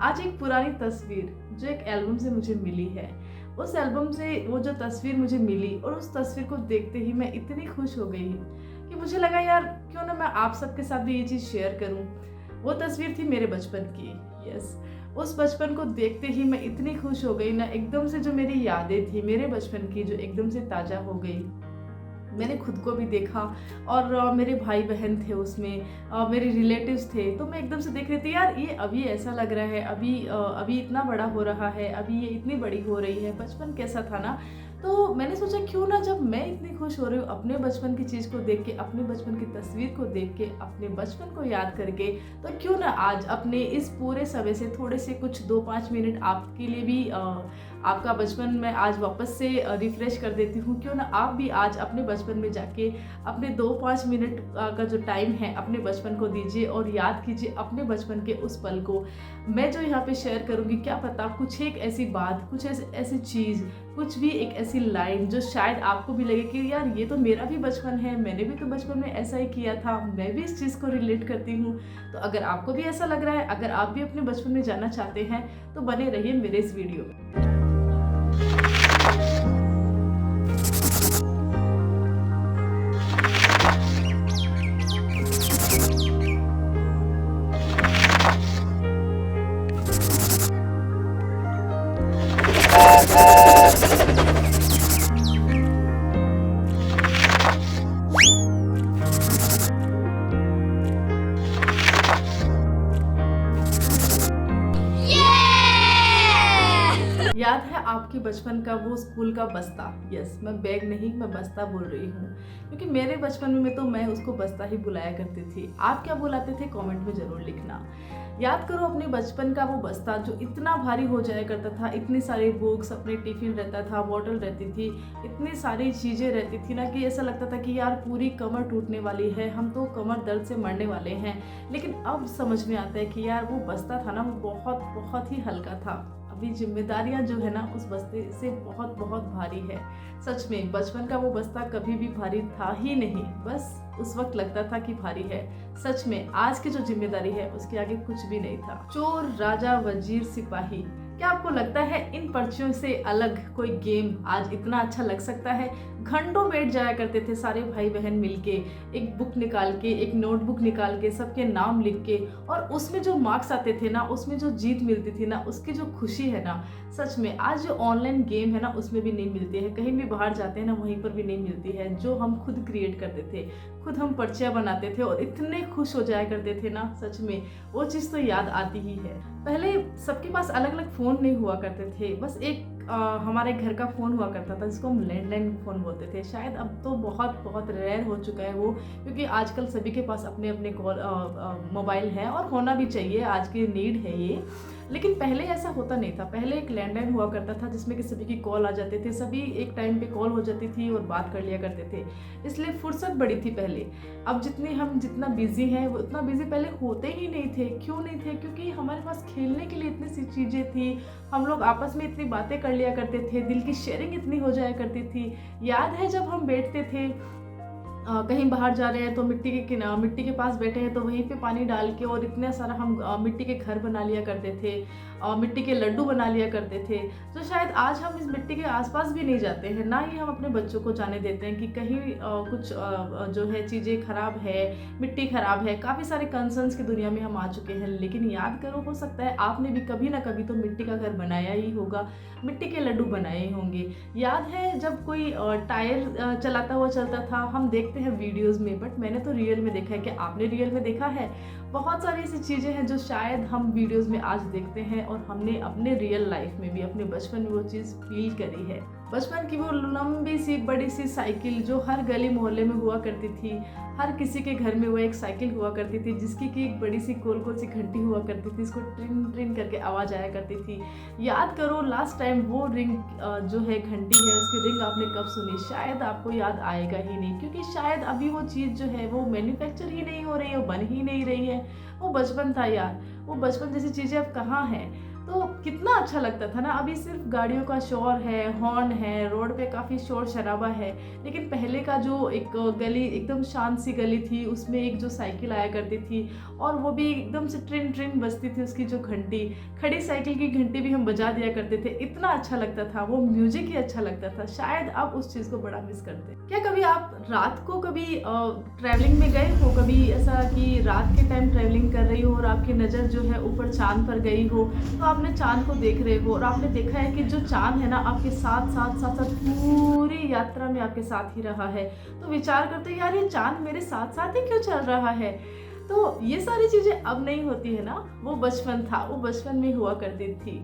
आज एक पुरानी तस्वीर जो एक एल्बम से मुझे मिली है, उस एल्बम से वो जो तस्वीर मुझे मिली और उस तस्वीर को देखते ही मैं इतनी खुश हो गई कि मुझे लगा यार क्यों ना मैं आप सबके साथ भी ये चीज़ शेयर करूं। वो तस्वीर थी मेरे बचपन की। यस, उस बचपन को देखते ही मैं इतनी खुश हो गई ना, एकदम से जो मेरी यादें थी मेरे बचपन की जो एकदम से ताज़ा हो गई। मैंने खुद को भी देखा और मेरे भाई बहन थे उसमें, मेरे रिलेटिव्स थे, तो मैं एकदम से देख रही थी यार ये अभी ऐसा लग रहा है, अभी इतना बड़ा हो रहा है, अभी ये इतनी बड़ी हो रही है, बचपन कैसा था ना। तो मैंने सोचा क्यों ना, जब मैं इतनी खुश हो रही हूँ अपने बचपन की चीज़ को देख के, अपने बचपन की तस्वीर को देख के, अपने बचपन को याद करके, तो क्यों ना आज अपने इस पूरे समय से थोड़े से कुछ 2-5 मिनट आपके लिए भी आपका बचपन मैं आज वापस से रिफ्रेश कर देती हूँ। क्यों ना आप भी आज अपने बचपन में जाके अपने 2-5 मिनट का जो टाइम है अपने बचपन को दीजिए और याद कीजिए अपने बचपन के उस पल को। मैं जो यहाँ पे शेयर करूँगी, क्या पता कुछ एक ऐसी बात, कुछ ऐसी चीज़, कुछ भी एक ऐसी लाइन जो शायद आपको भी लगे कि यार ये तो मेरा भी बचपन है, मैंने भी तो बचपन में ऐसा ही किया था, मैं भी इस चीज़ को रिलेट करती हूँ। तो अगर आपको भी ऐसा लग रहा है, अगर आप भी अपने बचपन में जाना चाहते हैं, तो बने रहिए मेरे इस वीडियो में। याद है आपके बचपन का वो स्कूल का बस्ता? यस, मैं बैग नहीं, मैं बस्ता बोल रही हूँ, क्योंकि मेरे बचपन में तो मैं उसको बस्ता ही बुलाया करती थी। आप क्या बुलाते थे कमेंट में ज़रूर लिखना। याद करो अपने बचपन का वो बस्ता जो इतना भारी हो जाया करता था, इतनी सारी बुक्स, अपने टिफिन रहता था, बॉटल रहती थी, इतनी सारी चीज़ें रहती थी ना कि ऐसा लगता था कि यार पूरी कमर टूटने वाली है, हम तो कमर दर्द से मरने वाले हैं। लेकिन अब समझ में आता है कि यार वो बस्ता था ना, वो बहुत बहुत ही हल्का था। अभी जिम्मेदारियां जो है ना उस बस्ते से बहुत बहुत भारी है। सच में बचपन का वो बस्ता कभी भी भारी था ही नहीं, बस उस वक्त लगता था कि भारी है। सच में आज की जो जिम्मेदारी है उसके आगे कुछ भी नहीं था। चोर, राजा, वजीर, सिपाही, क्या आपको लगता है इन पर्चियों से अलग कोई गेम आज इतना अच्छा लग सकता है? घंटों बैठ जाया करते थे सारे भाई बहन मिलके, एक बुक निकाल के, एक नोटबुक निकाल के, सबके नाम लिख के, और उसमें जो मार्क्स आते थे ना, उसमें जो जीत मिलती थी ना, उसकी जो खुशी है ना, सच में आज जो ऑनलाइन गेम है ना उसमें भी नहीं मिलती है। कहीं भी बाहर जाते हैं ना वहीं पर भी नहीं मिलती है। जो हम खुद क्रिएट करते थे, खुद हम पर्चियाँ बनाते थे और इतने खुश हो जाया करते थे ना, सच में वो चीज़ तो याद आती ही है। पहले सबके पास अलग अलग फ़ोन नहीं हुआ करते थे, बस एक हमारे घर का फ़ोन हुआ करता था जिसको हम लैंडलाइन फ़ोन बोलते थे। शायद अब तो बहुत बहुत रेयर हो चुका है वो, क्योंकि आजकल सभी के पास अपने अपने मोबाइल हैं और होना भी चाहिए, आज की नीड है ये। लेकिन पहले ऐसा होता नहीं था। पहले एक लैंडलाइन हुआ करता था जिसमें कि सभी की कॉल आ जाते थे, सभी एक टाइम पे कॉल हो जाती थी और बात कर लिया करते थे, इसलिए फुर्सत बड़ी थी पहले। अब जितना बिजी हैं वो उतना बिजी पहले होते ही नहीं थे। क्यों नहीं थे? क्योंकि हमारे पास खेलने के लिए इतनी सी चीज़ें थी, हम लोग आपस में इतनी बातें कर लिया करते थे, दिल की शेयरिंग इतनी हो जाया करती थी। याद है जब हम बैठते थे कहीं बाहर जा रहे हैं तो मिट्टी के पास बैठे हैं तो वहीं पे पानी डाल के, और इतने सारा हम मिट्टी के घर बना लिया करते थे, मिट्टी के लड्डू बना लिया करते थे। तो शायद आज हम इस मिट्टी के आसपास भी नहीं जाते हैं, ना ही हम अपने बच्चों को जाने देते हैं कि कहीं कुछ जो है चीज़ें खराब है, मिट्टी खराब है। काफ़ी सारे कंसर्न्स की दुनिया में हम आ चुके हैं। लेकिन याद करो, हो सकता है आपने भी कभी ना कभी तो मिट्टी का घर बनाया ही होगा, मिट्टी के लड्डू बनाए ही होंगे। याद है जब कोई टायर चलाता हुआ चलता था, हम देखते हैं वीडियोस में, बट मैंने तो रियल में देखा है। क्या आपने रियल में देखा है? बहुत सारी ऐसी चीज़ें हैं जो शायद हम वीडियोस में आज देखते हैं और हमने अपने रियल लाइफ में भी, अपने बचपन में वो चीज़ फील करी है। बचपन की वो लंबी सी बड़ी सी साइकिल जो हर गली मोहल्ले में हुआ करती थी, हर किसी के घर में वो एक साइकिल हुआ करती थी जिसकी की एक बड़ी सी गोल गोल सी घंटी हुआ करती थी, इसको ट्रिन ट्रिन करके आवाज़ आया करती थी। याद करो लास्ट टाइम वो रिंग जो है घंटी है, उसकी रिंग आपने कब सुनी? शायद आपको याद आएगा ही नहीं, क्योंकि शायद अभी वो चीज़ जो है वो मैन्युफैक्चर ही नहीं हो रही है, वो बन ही नहीं रही है। वो बचपन था यार, वो बचपन जैसी चीज़ें अब कहाँ हैं। तो कितना अच्छा लगता था ना। अभी सिर्फ गाड़ियों का शोर है, हॉर्न है, रोड पे काफ़ी शोर शराबा है, लेकिन पहले का जो एक गली, एकदम शांत सी गली थी, उसमें एक जो साइकिल आया करती थी और वो भी एकदम से ट्रिन ट्रिन बजती थी उसकी जो घंटी, खड़ी साइकिल की घंटी भी हम बजा दिया करते थे। इतना अच्छा लगता था, वो म्यूजिक ही अच्छा लगता था। शायद अब उस चीज़ को बड़ा मिस करते हैं। क्या कभी आप रात को कभी ट्रैवलिंग में गए हो? कभी ऐसा कि रात के टाइम ट्रैवलिंग कर रही हो और आपकी नज़र जो है ऊपर चाँद पर गई हो, तो आपने चाँद को देख रहे हो और आपने देखा है कि जो चाँद है ना आपके साथ साथ साथ साथ पूरी यात्रा में आपके साथ ही रहा है। तो विचार करते हो यार ये चाँद मेरे साथ साथ ही क्यों चल रहा है? तो ये सारी चीज़ें अब नहीं होती है ना। वो बचपन था, वो बचपन में हुआ करती थी।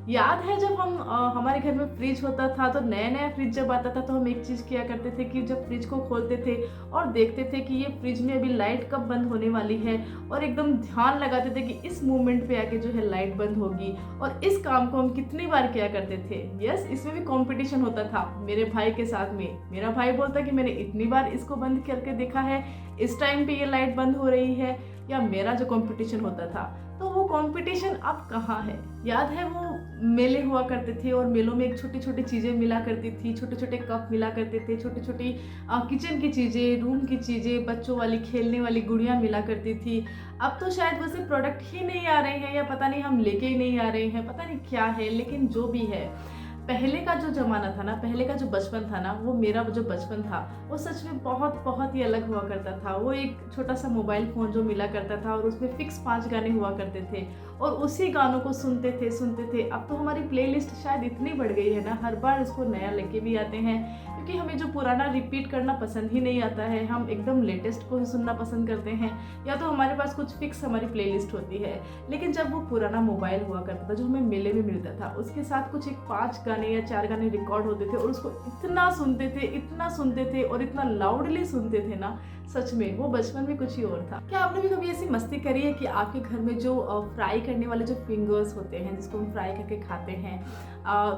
याद है जब हम हमारे घर में फ्रिज होता था, तो नया नया फ्रिज जब आता था तो हम एक चीज़ किया करते थे कि जब फ्रिज को खोलते थे और देखते थे कि ये फ्रिज में अभी लाइट कब बंद होने वाली है, और एकदम ध्यान लगाते थे कि इस मोमेंट पे आके जो है लाइट बंद होगी, और इस काम को हम कितनी बार किया करते थे। यस, इसमें भी कंपटीशन होता था मेरे भाई के साथ में। मेरा भाई बोलता कि मैंने इतनी बार इसको बंद करके देखा है, इस टाइम पे ये लाइट बंद हो रही है, या मेरा जो कंपटीशन होता था। तो वो कंपटीशन अब कहाँ है? याद है वो मेले हुआ करते थे और मेलों में एक छोटी छोटी चीज़ें मिला करती थी, छोटे छोटे कप मिला करते थे, छोटी छोटी किचन की चीज़ें, रूम की चीज़ें, बच्चों वाली खेलने वाली गुड़ियाँ मिला करती थी। अब तो शायद वैसे प्रोडक्ट ही नहीं आ रहे हैं, या पता नहीं हम लेके ही नहीं आ रहे हैं, पता नहीं क्या है। लेकिन जो भी है, पहले का जो ज़माना था ना, पहले का जो बचपन था ना, वो मेरा जो बचपन था वो सच में बहुत बहुत ही अलग हुआ करता था। वो एक छोटा सा मोबाइल फ़ोन जो मिला करता था और उसमें फ़िक्स 5 गाने हुआ करते थे और उसी गानों को सुनते थे। अब तो हमारी प्लेलिस्ट शायद इतनी बढ़ गई है ना, हर बार इसको नया लेके भी आते हैं, क्योंकि हमें जो पुराना रिपीट करना पसंद ही नहीं आता है। हम एकदम लेटेस्ट को ही सुनना पसंद करते हैं, या तो हमारे पास कुछ फिक्स हमारी प्लेलिस्ट होती है। लेकिन जब वो पुराना मोबाइल हुआ करता था जो हमें मेले में मिलता था, उसके साथ कुछ एक 5 गाने या 4 गाने रिकॉर्ड होते थे और उसको इतना सुनते थे और इतना लाउडली सुनते थे ना, सच में वो बचपन में कुछ ही और था। क्या आपने भी कभी ऐसी मस्ती करी है कि आपके घर में जो फ्राई करने वाले जो फिंगर्स होते हैं, जिसको हम फ्राई करके खाते हैं,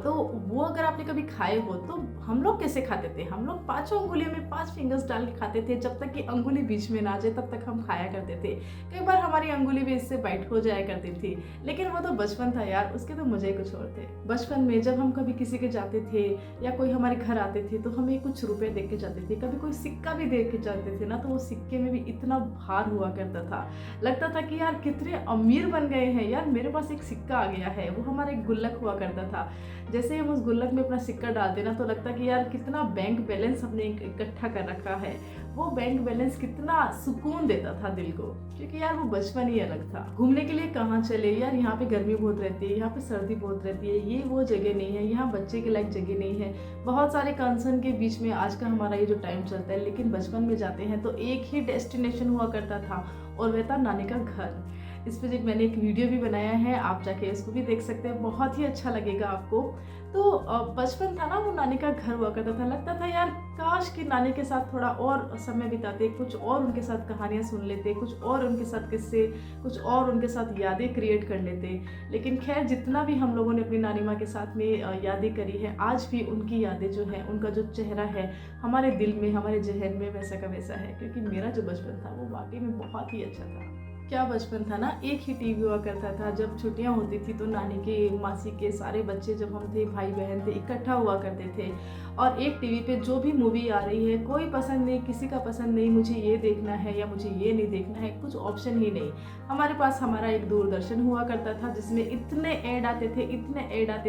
तो वो अगर आपने कभी खाए हो, तो हम लोग कैसे खाते थे? हम लोग 5 अंगुलियों में 5 फिंगर्स डाल के खाते थे। जब तक कि अंगुली बीच में ना आ जाए तब तक हम खाया करते थे। कई बार हमारी अंगुली भी इससे बाइट हो जाया करती थी, लेकिन वो तो बचपन था यार, उसके तो मजे कुछ और थे। बचपन में जब हम कभी किसी के जाते थे या कोई हमारे घर आते थे, तो हमें कुछ रुपए दे के जाते थे, कभी कोई सिक्का भी दे के जाते थे ना, तो वो सिक्के में भी इतना भार हुआ करता था। लगता था कि यार कितने अमीर बन गए हैं यार, मेरे पास एक सिक्का आ गया है। वो हमारा एक गुल्लक हुआ करता था। जैसे हम उस गुल्लक में अपना सिक्का डालते ना, तो लगता कि यार कितना बैंक बैलेंस हमने इकट्ठा कर रखा है। वो बैंक बैलेंस कितना सुकून देता था दिल को, क्योंकि यार वो बचपन ही अलग था। घूमने के लिए कहाँ चले यार, यहाँ पे गर्मी बहुत रहती है, यहाँ पे सर्दी बहुत रहती है, ये वो जगह नहीं है, यहाँ बच्चे के लायक जगह नहीं है। बहुत सारे कंसर्न के बीच में आज का हमारा ये जो टाइम चलता है, लेकिन बचपन में जाते हैं तो एक ही डेस्टिनेशन हुआ करता था, और वह था नानी का घर। इस पर मैंने एक वीडियो भी बनाया है, आप जाके उसको भी देख सकते हैं, बहुत ही अच्छा लगेगा आपको। तो बचपन था ना, वो नानी का घर हुआ करता था। लगता था यार काश कि नानी के साथ थोड़ा और समय बिताते, कुछ और उनके साथ कहानियाँ सुन लेते, कुछ और उनके साथ किस्से, कुछ और उनके साथ यादें क्रिएट कर लेते। लेकिन खैर, जितना भी हम लोगों ने अपनी नानी माँ के साथ में यादें करी है, आज भी उनकी यादें जो है, उनका जो चेहरा है हमारे दिल में, हमारे जहन में वैसा का वैसा है। क्योंकि मेरा जो बचपन था वो वाकई में बहुत ही अच्छा था। क्या बचपन था ना। एक ही टीवी हुआ करता था। जब छुट्टियां होती थी तो नानी के, मासी के सारे बच्चे, जब हम थे, भाई बहन थे, इकट्ठा हुआ करते थे, और एक टीवी पे जो भी मूवी आ रही है, कोई पसंद नहीं, किसी का पसंद नहीं, मुझे ये देखना है या मुझे ये नहीं देखना है, कुछ ऑप्शन ही नहीं। हमारे पास हमारा एक दूरदर्शन हुआ करता था, जिसमें इतने ऐड आते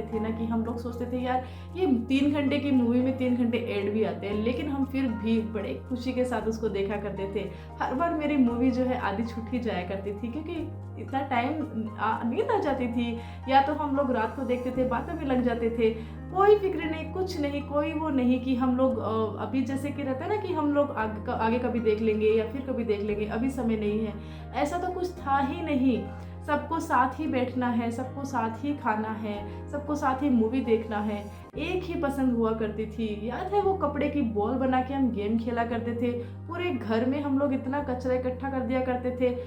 थे ना, कि हम लोग सोचते थे यार ये 3 घंटे की मूवी में 3 घंटे ऐड भी आते हैं, लेकिन हम फिर भी बड़े खुशी के साथ उसको देखा करते थे। हर बार मेरी मूवी जो है आधी छूट ही जाया करती थी, क्योंकि इतना टाइम नींद आ जाती थी, या तो हम लोग रात को देखते थे, बातों में लग जाते थे, कोई फिक्र नहीं, कुछ नहीं, कोई वो नहीं कि हम लोग अभी जैसे कि रहता है ना कि हम लोग आगे कभी देख लेंगे या फिर कभी देख लेंगे, अभी समय नहीं है। ऐसा तो कुछ था ही नहीं। सबको साथ ही बैठना है, सबको साथ ही खाना है, सबको साथ ही मूवी देखना है, एक ही पसंद हुआ करती थी। याद है वो कपड़े की बॉल बना के हम गेम खेला करते थे, पूरे घर में हम लोग इतना कचरा इकट्ठा कर दिया करते थे।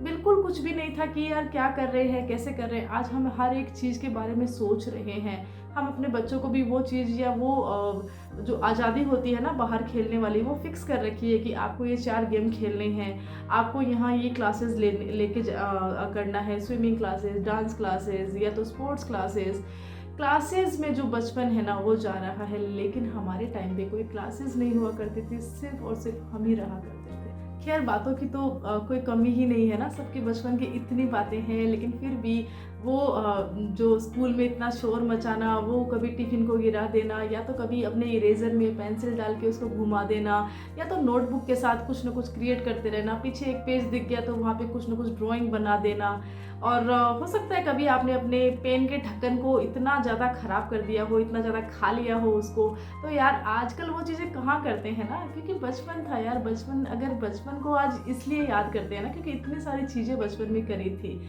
बिल्कुल कुछ भी नहीं था कि यार क्या कर रहे हैं, कैसे कर रहे हैं। आज हम हर एक चीज़ के बारे में सोच रहे हैं। हम अपने बच्चों को भी वो चीज़ या वो जो आज़ादी होती है ना बाहर खेलने वाली, वो फ़िक्स कर रखी है कि आपको ये 4 गेम खेलने हैं, आपको यहाँ ये क्लासेस लेके करना है, स्विमिंग क्लासेस, डांस क्लासेस या तो स्पोर्ट्स क्लासेस। क्लासेस में जो बचपन है ना वो जा रहा है, लेकिन हमारे टाइम पे कोई क्लासेस नहीं हुआ करती थी, सिर्फ़ और सिर्फ हम ही रहा करते थे। खैर बातों की तो कोई कमी ही नहीं है ना, सबके बचपन की इतनी बातें हैं, लेकिन फिर भी वो जो स्कूल में इतना शोर मचाना, वो कभी टिफ़िन को गिरा देना या तो कभी अपने इरेज़र में पेंसिल डाल के उसको घुमा देना या तो नोटबुक के साथ कुछ ना कुछ क्रिएट करते रहना, पीछे एक पेज दिख गया तो वहाँ पे कुछ ना कुछ ड्राइंग बना देना। और हो सकता है कभी आपने अपने पेन के ढक्कन को इतना ज़्यादा ख़राब कर दिया हो, इतना ज़्यादा खा लिया हो उसको, तो यार आजकल वो चीज़ें कहाँ करते हैं ना, क्योंकि बचपन था यार। बचपन, अगर बचपन को आज इसलिए याद करते हैं ना क्योंकि इतनी सारी चीज़ें बचपन में करी थी।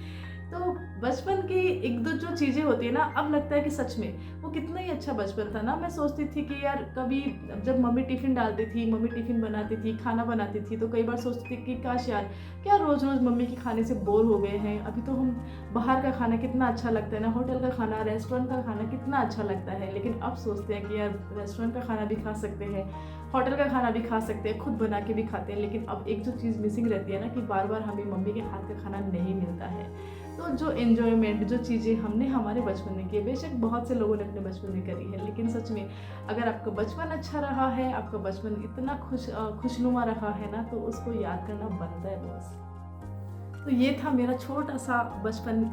तो बचपन की एक दो जो चीज़ें होती है ना, अब लगता है कि सच में वो कितना ही अच्छा बचपन था ना। मैं सोचती थी कि यार कभी जब मम्मी टिफ़िन डालती थी, मम्मी टिफ़िन बनाती थी, खाना बनाती थी, तो कई बार सोचती थी कि काश यार क्या रोज़ रोज़ मम्मी के खाने से बोर हो गए हैं। अभी तो हम बाहर का खाना कितना अच्छा लगता है ना, होटल का खाना, रेस्टोरेंट का खाना कितना अच्छा लगता है। लेकिन अब सोचते हैं कि यार रेस्टोरेंट का खाना भी खा सकते हैं, होटल का खाना भी खा सकते हैं, खुद बना के भी खाते हैं, लेकिन अब एक जो चीज़ मिसिंग रहती है ना कि बार बार हमें मम्मी के हाथ का खाना नहीं मिलता है। तो जो एन्जॉयमेंट, जो चीज़ें हमने हमारे बचपन में की है, बेशक बहुत से लोगों ने अपने बचपन में करी है, लेकिन सच में अगर आपका बचपन अच्छा रहा है, आपका बचपन इतना खुशनुमा रहा है ना, तो उसको याद करना बनता है बॉस। तो ये था मेरा छोटा-सा बचपन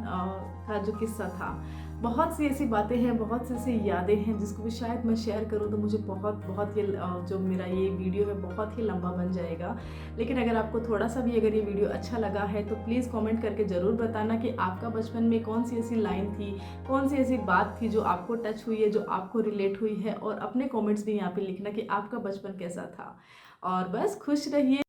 का जो किस्सा था। बहुत सी ऐसी बातें हैं, बहुत सी ऐसी यादें हैं जिसको भी शायद मैं शेयर करूँ तो मुझे बहुत ही जो मेरा ये वीडियो है बहुत ही लंबा बन जाएगा। लेकिन अगर आपको थोड़ा-सा भी अगर ये वीडियो अच्छा लगा है तो प्लीज़ कमेंट करके ज़रूर बताना कि आपका बचपन में कौन-सी ऐसी लाइन थी, कौन-सी ऐसी बात थी जो आपको टच हुई है, जो आपको रिलेट हुई है, और अपने कमेंट्स भी यहाँ पे लिखना कि आपका बचपन कैसा था। और बस खुश रहिए।